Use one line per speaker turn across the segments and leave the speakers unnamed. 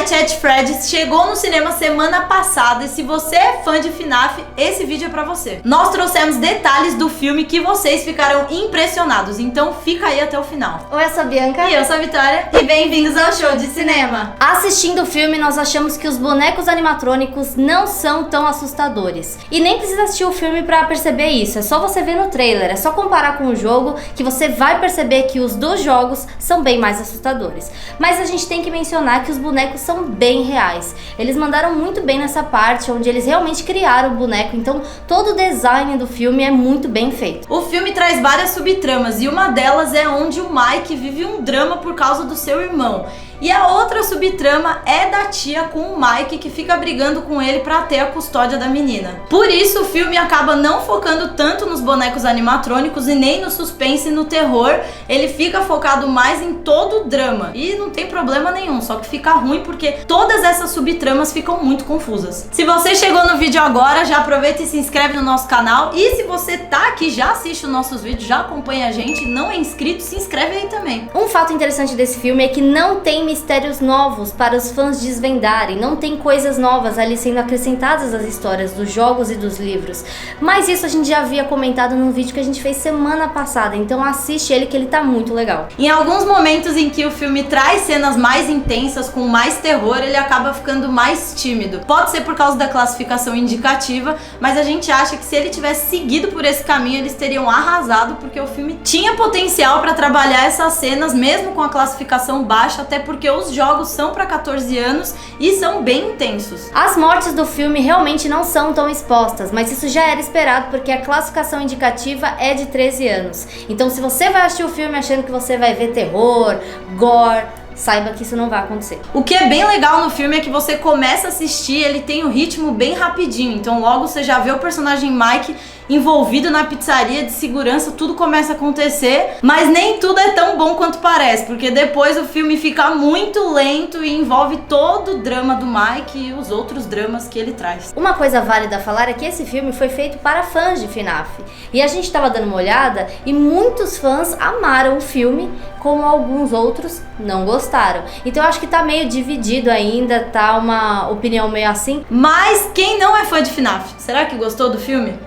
Night at Freddy's chegou no cinema semana passada e se você é fã de FNAF, esse vídeo é pra você. Nós trouxemos detalhes do filme que vocês ficarão impressionados, então fica aí até o final.
Oi, eu sou a Bianca.
E eu sou a Vitória. E bem-vindos ao Show de Cinema.
Assistindo o filme, nós achamos que os bonecos animatrônicos não são tão assustadores. E nem precisa assistir o filme pra perceber isso, é só você ver no trailer, é só comparar com o jogo que você vai perceber que os dos jogos são bem mais assustadores. Mas a gente tem que mencionar que os bonecos são bem reais. Eles mandaram muito bem nessa parte, onde eles realmente criaram o boneco, então todo o design do filme é muito bem feito.
O filme traz várias subtramas e uma delas é onde o Mike vive um drama por causa do seu irmão. E a outra subtrama é da tia com o Mike, que fica brigando com ele pra ter a custódia da menina. Por isso o filme acaba não focando tanto nos bonecos animatrônicos e nem no suspense e no terror. Ele fica focado mais em todo o drama. E não tem problema nenhum, só que fica ruim porque todas essas subtramas ficam muito confusas. Se você chegou no vídeo agora, já aproveita e se inscreve no nosso canal. E se você tá aqui, já assiste os nossos vídeos, já acompanha a gente, não é inscrito, se inscreve aí também.
Um fato interessante desse filme é que não tem mistérios novos para os fãs desvendarem, não tem coisas novas ali sendo acrescentadas às histórias dos jogos e dos livros, mas isso a gente já havia comentado num vídeo que a gente fez semana passada, então assiste ele que ele tá muito legal.
Em alguns momentos em que o filme traz cenas mais intensas, com mais terror, ele acaba ficando mais tímido. Pode ser por causa da classificação indicativa, mas a gente acha que se ele tivesse seguido por esse caminho, eles teriam arrasado, porque o filme tinha potencial para trabalhar essas cenas, mesmo com a classificação baixa, até porque os jogos são para 14 anos e são bem intensos.
As mortes do filme realmente não são tão expostas, mas isso já era esperado porque a classificação indicativa é de 13 anos. Então se você vai assistir o filme achando que você vai ver terror, gore, saiba que isso não vai acontecer.
O que é bem legal no filme é que você começa a assistir, ele tem um ritmo bem rapidinho, então logo você já vê o personagem Mike envolvido na pizzaria de segurança, tudo começa a acontecer, mas nem tudo é tão bom quanto parece, porque depois o filme fica muito lento e envolve todo o drama do Mike e os outros dramas que ele traz.
Uma coisa válida a falar é que esse filme foi feito para fãs de FNAF, e a gente estava dando uma olhada e muitos fãs amaram o filme, como alguns outros não gostaram. Então eu acho que tá meio dividido ainda, tá uma opinião meio assim.
Mas quem não é fã de FNAF, será que gostou do filme?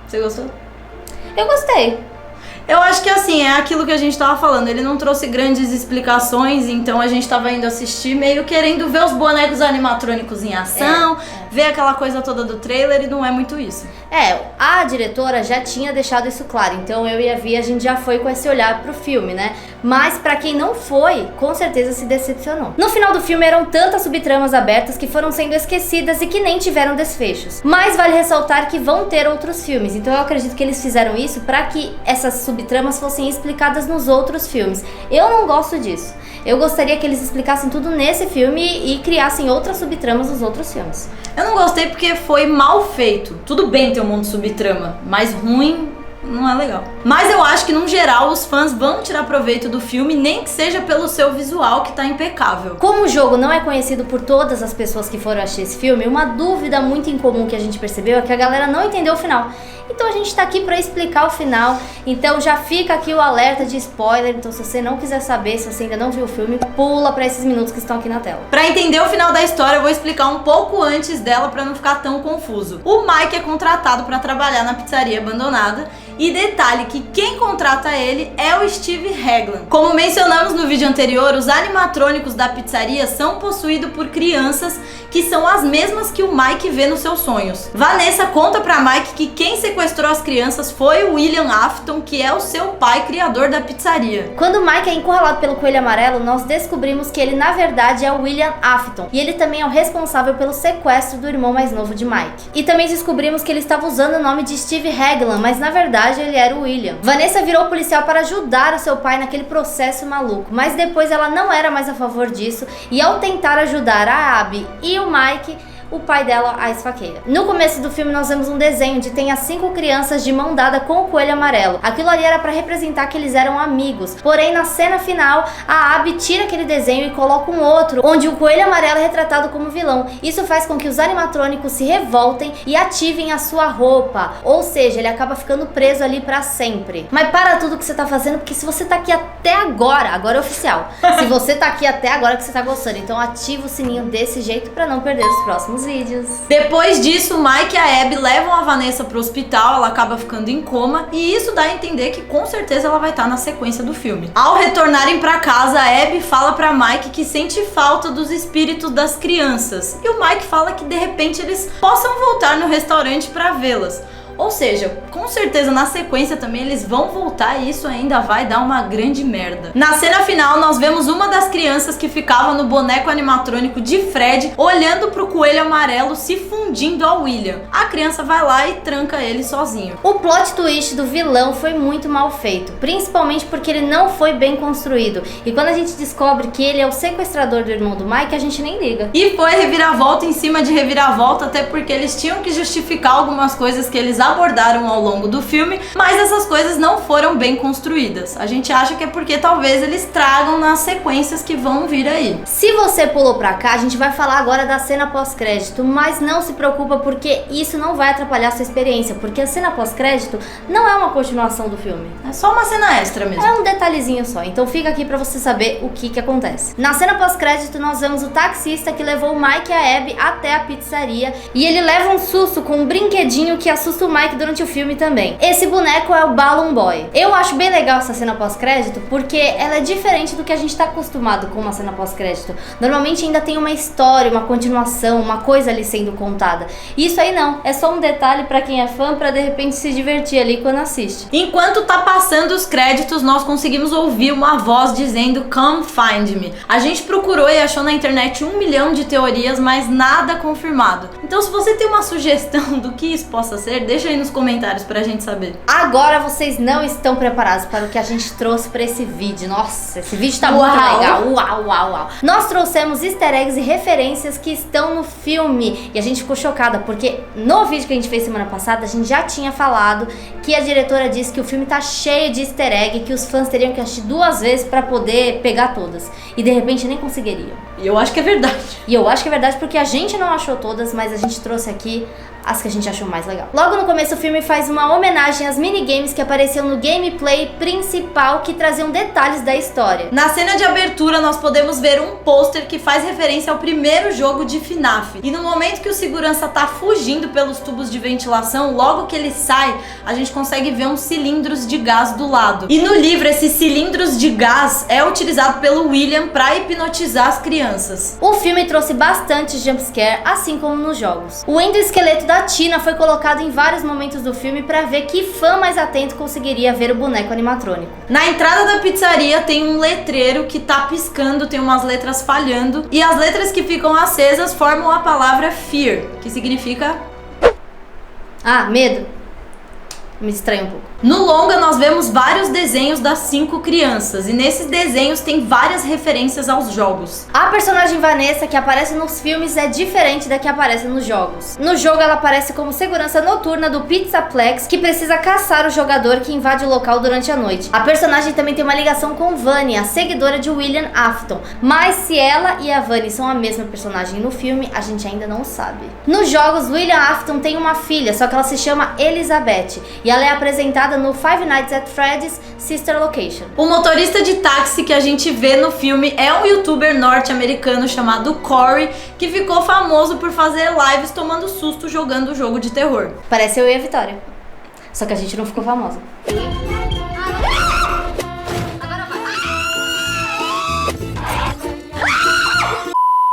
Você gostou?
Eu gostei.
Eu acho que assim, é aquilo que a gente tava falando, ele não trouxe grandes explicações, então a gente tava indo assistir meio querendo ver os bonecos animatrônicos em ação, ver aquela coisa toda do trailer e não é muito isso.
A diretora já tinha deixado isso claro, então eu e a Vi, a gente já foi com esse olhar pro filme, né? Mas pra quem não foi, com certeza se decepcionou. No final do filme eram tantas subtramas abertas que foram sendo esquecidas e que nem tiveram desfechos. Mas vale ressaltar que vão ter outros filmes, então eu acredito que eles fizeram isso pra que essas subtramas fossem explicadas nos outros filmes. Eu não gosto disso. Eu gostaria que eles explicassem tudo nesse filme e criassem outras subtramas nos outros filmes.
Eu não gostei porque foi mal feito. Tudo bem ter um monte de subtrama, mas ruim não é legal. Mas eu acho que, no geral, os fãs vão tirar proveito do filme, nem que seja pelo seu visual, que tá impecável.
Como o jogo não é conhecido por todas as pessoas que foram assistir esse filme, uma dúvida muito incomum que a gente percebeu é que a galera não entendeu o final. Então a gente tá aqui pra explicar o final, então já fica aqui o alerta de spoiler, então se você não quiser saber, se você ainda não viu o filme, pula pra esses minutos que estão aqui na tela.
Pra entender o final da história, eu vou explicar um pouco antes dela pra não ficar tão confuso. O Mike é contratado pra trabalhar na pizzaria abandonada, e detalhe que quem contrata ele é o Steve Hagland. Como mencionamos no vídeo anterior, os animatrônicos da pizzaria são possuídos por crianças que são as mesmas que o Mike vê nos seus sonhos. Vanessa conta pra Mike que quem sequestrou as crianças foi o William Afton, que é o seu pai criador da pizzaria.
Quando o Mike é encurralado pelo coelho amarelo, nós descobrimos que ele na verdade é o William Afton, e ele também é o responsável pelo sequestro do irmão mais novo de Mike. E também descobrimos que ele estava usando o nome de Steve Hagland, mas na verdade ele era o William. Vanessa virou policial para ajudar o seu pai naquele processo maluco, mas depois ela não era mais a favor disso, e ao tentar ajudar a Abby e o Mike, o pai dela a esfaqueia. No começo do filme nós vemos um desenho onde tem as 5 crianças de mão dada com o coelho amarelo. Aquilo ali era para representar que eles eram amigos. Porém, na cena final, a Abby tira aquele desenho e coloca um outro, onde o coelho amarelo é retratado como vilão. Isso faz com que os animatrônicos se revoltem e ativem a sua roupa. Ou seja, ele acaba ficando preso ali para sempre. Mas para tudo que você tá fazendo, porque se você tá aqui até agora é oficial. Se você tá aqui até agora que você tá gostando, então ativa o sininho desse jeito para não perder os próximos vídeos.
Depois disso, o Mike e a Abby levam a Vanessa pro hospital, ela acaba ficando em coma e isso dá a entender que com certeza ela vai estar na sequência do filme. Ao retornarem pra casa, a Abby fala pra Mike que sente falta dos espíritos das crianças e o Mike fala que de repente eles possam voltar no restaurante pra vê-las. Ou seja, com certeza na sequência também eles vão voltar e isso ainda vai dar uma grande merda. Na cena final nós vemos uma das crianças que ficava no boneco animatrônico de Fred olhando pro coelho amarelo se fundindo ao William. A criança vai lá e tranca ele sozinho.
O plot twist do vilão foi muito mal feito, principalmente porque ele não foi bem construído. E quando a gente descobre que ele é o sequestrador do irmão do Mike, a gente nem liga.
E foi reviravolta em cima de reviravolta, até porque eles tinham que justificar algumas coisas que eles abordaram ao longo do filme, mas essas coisas não foram bem construídas. A gente acha que é porque talvez eles tragam nas sequências que vão vir aí.
Se você pulou pra cá, a gente vai falar agora da cena pós-crédito, mas não se preocupa porque isso não vai atrapalhar a sua experiência, porque a cena pós-crédito não é uma continuação do filme.
É só uma cena extra mesmo.
É um detalhezinho só, então fica aqui pra você saber o que acontece. Na cena pós-crédito nós vemos o taxista que levou o Mike e a Abby até a pizzaria e ele leva um susto com um brinquedinho que assusta o Mike durante o filme também. Esse boneco é o Balloon Boy. Eu acho bem legal essa cena pós-crédito porque ela é diferente do que a gente tá acostumado com uma cena pós-crédito. Normalmente ainda tem uma história, uma continuação, uma coisa ali sendo contada. Isso aí não, é só um detalhe pra quem é fã pra de repente se divertir ali quando assiste.
Enquanto tá passando os créditos, nós conseguimos ouvir uma voz dizendo "Come find me". A gente procurou e achou na internet 1 milhão de teorias, mas nada confirmado. Então se você tem uma sugestão do que isso possa ser, deixa aí nos comentários pra gente saber.
Agora vocês não estão preparados para o que a gente trouxe pra esse vídeo. Nossa, esse vídeo tá muito
Uau.
legal. Uau. Nós trouxemos easter eggs e referências que estão no filme. E a gente ficou chocada, porque no vídeo que a gente fez semana passada, a gente já tinha falado que a diretora disse que o filme tá cheio de easter egg, que os fãs teriam que assistir 2 vezes pra poder pegar todas. E de repente nem conseguiriam.
E eu acho que é verdade.
E eu acho que é verdade porque a gente não achou todas, mas a gente trouxe aqui as que a gente achou mais legal. Logo no começo o filme faz uma homenagem às minigames que apareciam no gameplay principal que traziam detalhes da história.
Na cena de abertura nós podemos ver um pôster que faz referência ao primeiro jogo de FNAF. E no momento que o segurança tá fugindo pelos tubos de ventilação, logo que ele sai, a gente consegue ver uns cilindros de gás do lado. E no livro esses cilindros de gás é utilizado pelo William pra hipnotizar as crianças.
O filme trouxe bastante jumpscare, assim como nos jogos. O endoesqueleto da Tina foi colocado em vários momentos do filme pra ver que fã mais atento conseguiria ver o boneco animatrônico.
Na entrada da pizzaria tem um letreiro que tá piscando, tem umas letras falhando, e as letras que ficam acesas formam a palavra fear, que significa...
medo. Me distrai um pouco.
No longa nós vemos vários desenhos das 5 crianças e nesses desenhos tem várias referências aos jogos.
A personagem Vanessa que aparece nos filmes é diferente da que aparece nos jogos. No jogo ela aparece como segurança noturna do Pizzaplex que precisa caçar o jogador que invade o local durante a noite. A personagem também tem uma ligação com Vani, a seguidora de William Afton, mas se ela e a Vani são a mesma personagem no filme, a gente ainda não sabe. Nos jogos, William Afton tem uma filha, só que ela se chama Elizabeth e ela é apresentada no Five Nights at Freddy's Sister Location.
O motorista de táxi que a gente vê no filme é um youtuber norte-americano chamado Corey, que ficou famoso por fazer lives tomando susto jogando jogo de terror.
Parece eu e a Vitória, só que a gente não ficou famosa.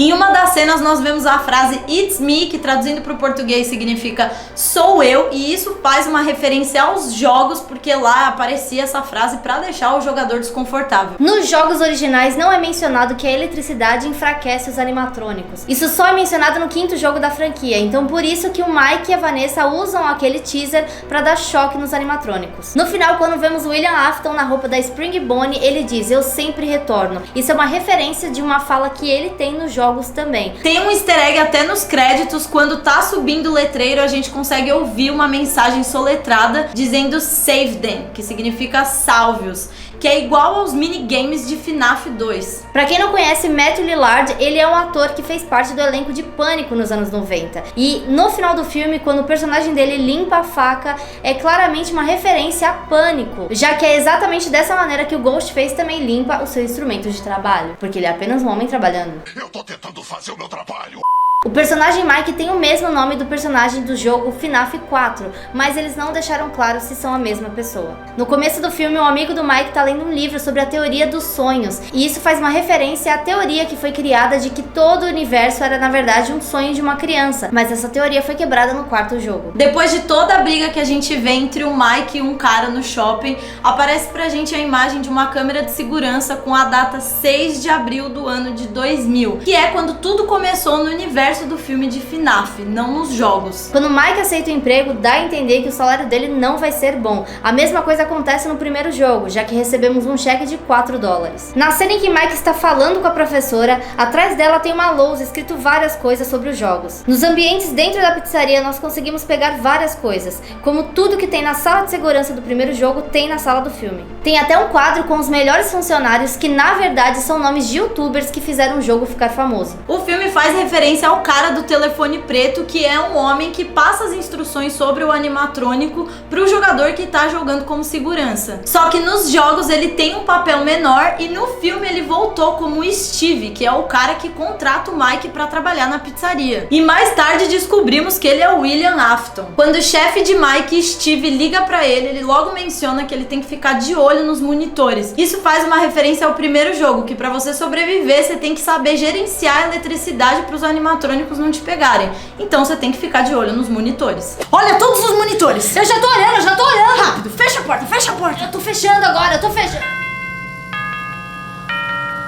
Em uma das cenas nós vemos a frase "It's me", que traduzindo para o português significa "sou eu", e isso faz uma referência aos jogos, porque lá aparecia essa frase para deixar o jogador desconfortável.
Nos jogos originais não é mencionado que a eletricidade enfraquece os animatrônicos. Isso só é mencionado no 5º jogo da franquia, então por isso que o Mike e a Vanessa usam aquele teaser para dar choque nos animatrônicos. No final, quando vemos o William Afton na roupa da Spring Bonnie, ele diz "eu sempre retorno". Isso é uma referência de uma fala que ele tem no jogo jogos também.
Tem um easter egg até nos créditos, quando tá subindo o letreiro, a gente consegue ouvir uma mensagem soletrada dizendo Save Them, que significa salve-os, que é igual aos minigames de FNAF 2.
Pra quem não conhece, Matthew Lillard, ele é um ator que fez parte do elenco de Pânico nos anos 90. E no final do filme, quando o personagem dele limpa a faca, é claramente uma referência a Pânico, já que é exatamente dessa maneira que o Ghostface também limpa o seu instrumento de trabalho, porque ele é apenas um homem trabalhando.
Eu tô tentando fazer o meu trabalho.
O personagem Mike tem o mesmo nome do personagem do jogo FNAF 4, mas eles não deixaram claro se são a mesma pessoa. No começo do filme, um amigo do Mike tá lendo um livro sobre a teoria dos sonhos, e isso faz uma referência à teoria que foi criada de que todo o universo era na verdade um sonho de uma criança, mas essa teoria foi quebrada no quarto jogo.
Depois de toda a briga que a gente vê entre o Mike e um cara no shopping, aparece pra gente a imagem de uma câmera de segurança com a data 6 de abril do ano de 2000, que é quando tudo começou no universo do filme de FNAF, não nos jogos.
Quando Mike aceita o emprego, dá a entender que o salário dele não vai ser bom. A mesma coisa acontece no primeiro jogo, já que recebemos um cheque de $4. Na cena em que Mike está falando com a professora, atrás dela tem uma lousa escrito várias coisas sobre os jogos. Nos ambientes dentro da pizzaria, nós conseguimos pegar várias coisas, como tudo que tem na sala de segurança do primeiro jogo tem na sala do filme. Tem até um quadro com os melhores funcionários que na verdade são nomes de youtubers que fizeram o jogo ficar famoso.
O filme faz referência ao cara do telefone preto, que é um homem que passa as instruções sobre o animatrônico pro jogador que tá jogando como segurança. Só que nos jogos ele tem um papel menor e no filme ele voltou como Steve, que é o cara que contrata o Mike pra trabalhar na pizzaria. E mais tarde descobrimos que ele é o William Afton. Quando o chefe de Mike, Steve, liga pra ele logo menciona que ele tem que ficar de olho nos monitores. Isso faz uma referência ao primeiro jogo, que pra você sobreviver você tem que saber gerenciar a eletricidade pros animatrônicos não te pegarem. Então você tem que ficar de olho nos monitores. Olha todos os monitores!
Eu já tô olhando!
Rápido, fecha a porta, fecha a porta!
Eu tô fechando agora, eu tô fechando!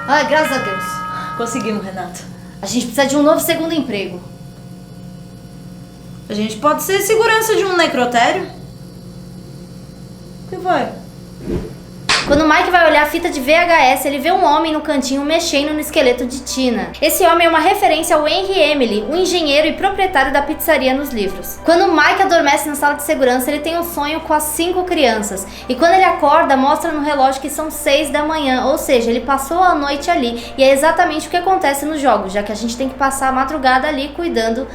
Ai, graças a Deus.
Conseguimos, Renato.
A gente precisa de um novo segundo emprego.
A gente pode ser segurança de um necrotério? O que vai?
Quando o Mike vai olhar a fita de VHS, ele vê um homem no cantinho mexendo no esqueleto de Tina. Esse homem é uma referência ao Henry Emily, o engenheiro e proprietário da pizzaria nos livros. Quando o Mike adormece na sala de segurança, ele tem um sonho com as 5 crianças. E quando ele acorda, mostra no relógio que são 6 da manhã, ou seja, ele passou a noite ali. E é exatamente o que acontece nos jogos, já que a gente tem que passar a madrugada ali cuidando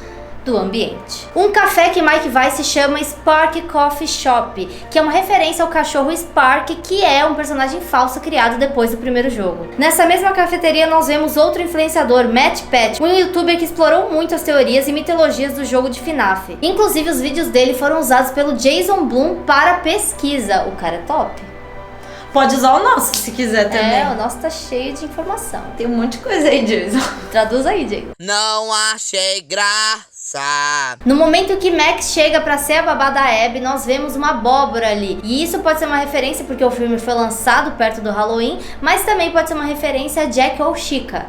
do ambiente. Um café que Mike vai se chama Spark Coffee Shop, que é uma referência ao cachorro Spark, que é um personagem falso criado depois do primeiro jogo. Nessa mesma cafeteria nós vemos outro influenciador, Matt Pat, um youtuber que explorou muito as teorias e mitologias do jogo de FNAF. Inclusive os vídeos dele foram usados pelo Jason Blum para pesquisa. O cara é top.
Pode usar o nosso se quiser também.
É, o nosso tá cheio de informação.
Tem um monte de coisa aí, Jason.
Traduz aí, Jason.
Não achei graça.
No momento que Max chega pra ser a babá da Abby, nós vemos uma abóbora ali. E isso pode ser uma referência porque o filme foi lançado perto do Halloween, mas também pode ser uma referência a Jack ou Chica.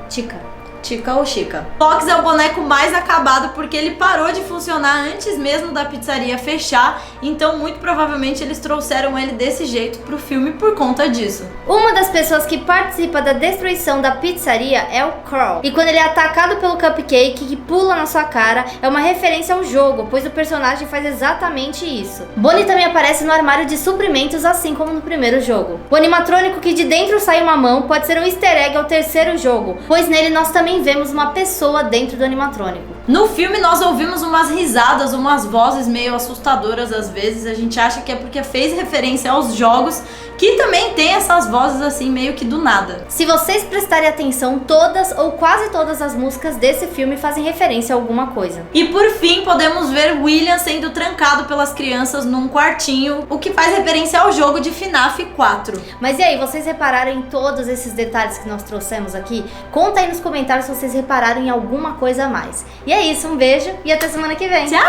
Chica ou Chica. Fox é o boneco mais acabado porque ele parou de funcionar antes mesmo da pizzaria fechar, então muito provavelmente eles trouxeram ele desse jeito pro filme por conta disso.
Uma das pessoas que participa da destruição da pizzaria é o Carl. E quando ele é atacado pelo Cupcake, que pula na sua cara, é uma referência ao jogo, pois o personagem faz exatamente isso. Bonnie também aparece no armário de suprimentos, assim como no primeiro jogo. O animatrônico que de dentro sai uma mão pode ser um easter egg ao terceiro jogo, pois nele nós também vemos uma pessoa dentro do animatrônico.
No filme nós ouvimos umas risadas, umas vozes meio assustadoras às vezes, a gente acha que é porque fez referência aos jogos, que também tem essas vozes assim meio que do nada.
Se vocês prestarem atenção, todas ou quase todas as músicas desse filme fazem referência a alguma coisa.
E por fim podemos ver William sendo trancado pelas crianças num quartinho, o que faz referência ao jogo de FNAF 4.
Mas e aí, vocês repararam em todos esses detalhes que nós trouxemos aqui? Conta aí nos comentários se vocês repararam em alguma coisa a mais. E é isso, um beijo e até semana que vem.
Tchau!